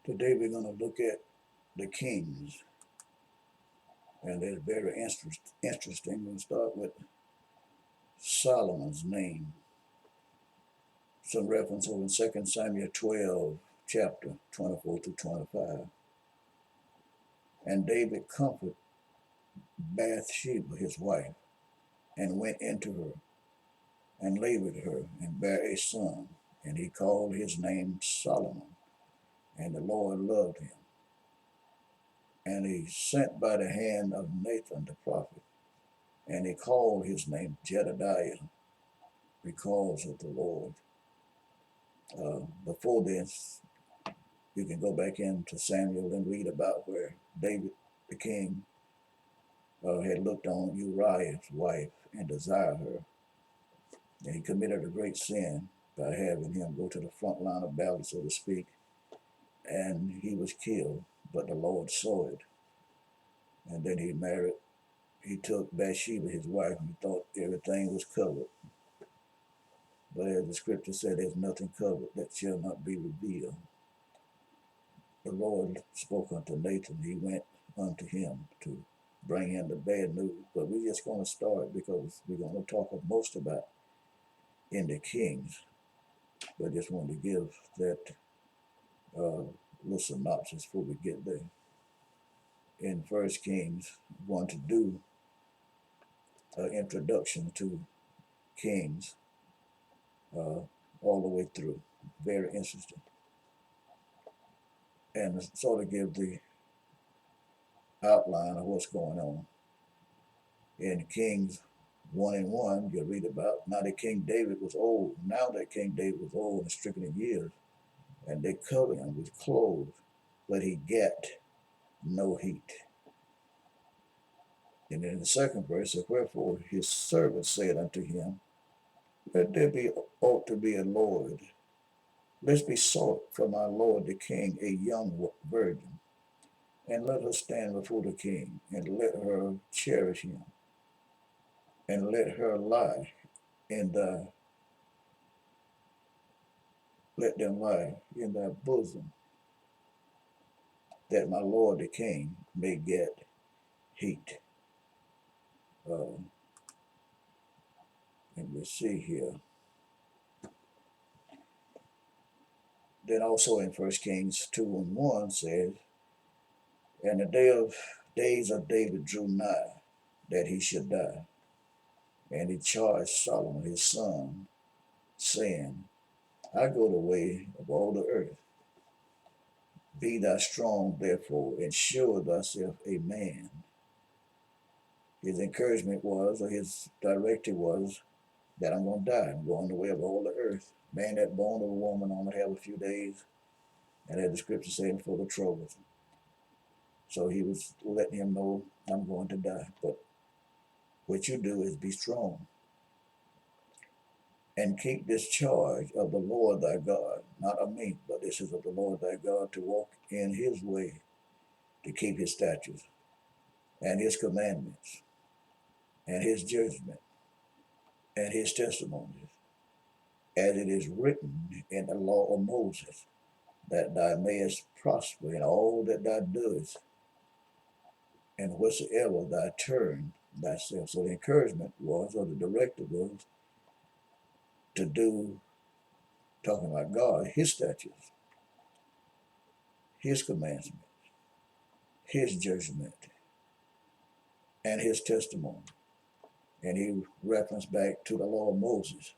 Today we're going to look at the kings, and it's very interesting. We'll start with Solomon's name. Some reference over in 2 Samuel 12, chapter 24 to 25. And David comforted Bathsheba, his wife, and went into her, and lay with her, and bare a son, and he called his name Solomon, and the Lord loved him. And he sent by the hand of Nathan the prophet, and he called his name Jedediah, because of the Lord. Before this, you can go back into Samuel and read about where David, the king, had looked on Uriah's wife and desired her. And he committed a great sin by having him go to the front line of battle, so to speak, and he was killed, but the Lord saw it. And then he took Bathsheba, his wife, and he thought everything was covered. But as the scripture said, there's nothing covered that shall not be revealed. The Lord spoke unto Nathan. He went unto him to bring him the bad news. But we're just going to start because we're going to talk most about in the Kings. But I just wanted to give that little synopsis before we get there. In 1 Kings, we want to do an introduction to Kings all the way through. Very interesting. And sort of give the outline of what's going on. In Kings 1 and 1, you read about now that King David was old. Now that King David was old and stricken in years, and they covered him with clothes, but he got no heat. And in the second verse, wherefore his servant said unto him, let there be ought to be a Lord. Let's be sought from our Lord the King a young virgin, and let her stand before the king, and let her cherish him, and let her lie in thy let them lie in thy bosom, that my Lord the King may get heat. And we see here. Then also in 1 Kings 2 and 1 says, and the days of David drew nigh, that he should die. And he charged Solomon his son, saying, I go the way of all the earth. Be thou strong, therefore, and show thyself a man. His encouragement was, or his directive was, that I'm going to die. I'm going the way of all the earth. Man that born of a woman only have a few days, and as the scripture saying, full of troubles. So he was letting him know, I'm going to die. But what you do is be strong and keep this charge of the Lord thy God, not of me, but this is of the Lord thy God, to walk in his way, to keep his statutes and his commandments and his judgment and his testimonies, as it is written in the law of Moses, that thou mayest prosper in all that thou doest, and whatsoever thou turn thyself. So the encouragement was, or the directive was, to do, talking about God, his statutes, his commandments, his judgment, and his testimony. And he referenced back to the law of Moses,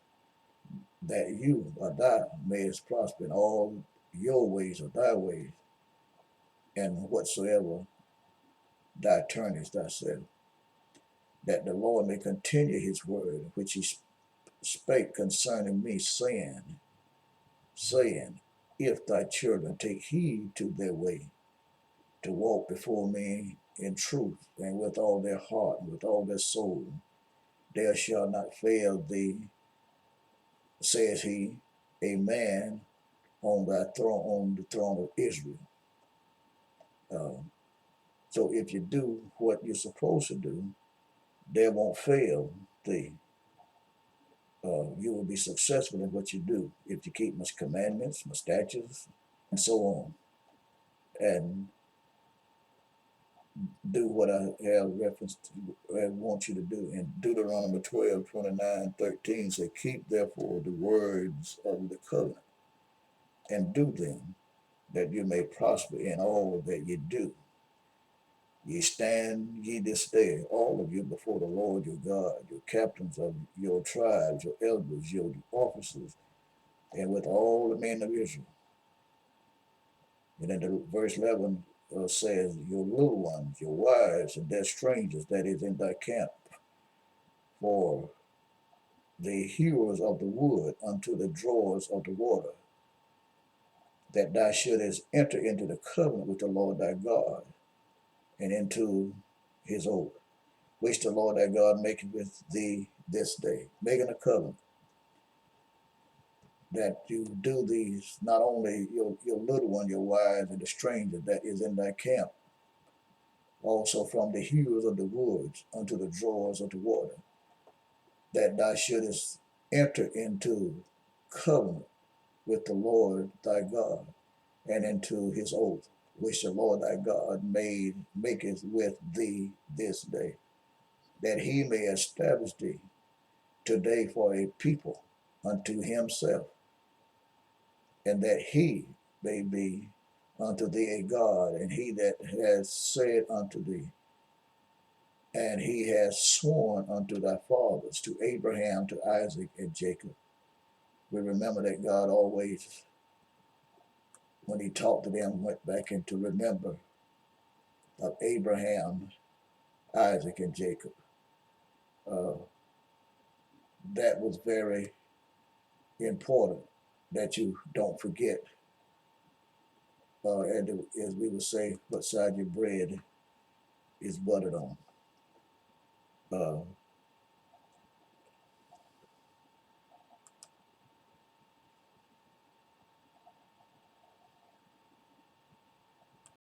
that you or thou mayest prosper in all your ways or thy ways, and whatsoever thou turnest thyself, that the Lord may continue his word, which he spake concerning me, saying, if thy children take heed to their way, to walk before me in truth, and with all their heart, and with all their soul, there shall not fail thee, says he, a man on thy throne, on the throne of Israel. So if you do what you're supposed to do, there won't fail thee. You will be successful in what you do if you keep my commandments, my statutes, and so on. and do what I have referenced to, I want you to do. In Deuteronomy 12:29-13 say, keep therefore the words of the covenant and do them, that you may prosper in all that you do. Ye stand ye this day, all of you, before the Lord your God, your captains of your tribes, your elders, your officers, and with all the men of Israel. And then the verse 11 says, your little ones, your wives, and their strangers that is in thy camp, for the hewers of the wood unto the drawers of the water, that thou shouldest enter into the covenant with the Lord thy God, and into his oath, which the Lord thy God maketh with thee this day, making a covenant that you do these, not only your little one, your wives, and the stranger that is in thy camp, also from the hewers of the woods unto the drawers of the water, that thou shouldest enter into covenant with the Lord thy God, and into his oath, which the Lord thy God maketh with thee this day, that he may establish thee today for a people unto himself, and that he may be unto thee a God, and he that has said unto thee, and he has sworn unto thy fathers, to Abraham, to Isaac, and Jacob. We remember that God always, when he talked to them, went back into remember of Abraham, Isaac, and Jacob. Uh, that was very important that you don't forget. As we would say, what side your bread is buttered on.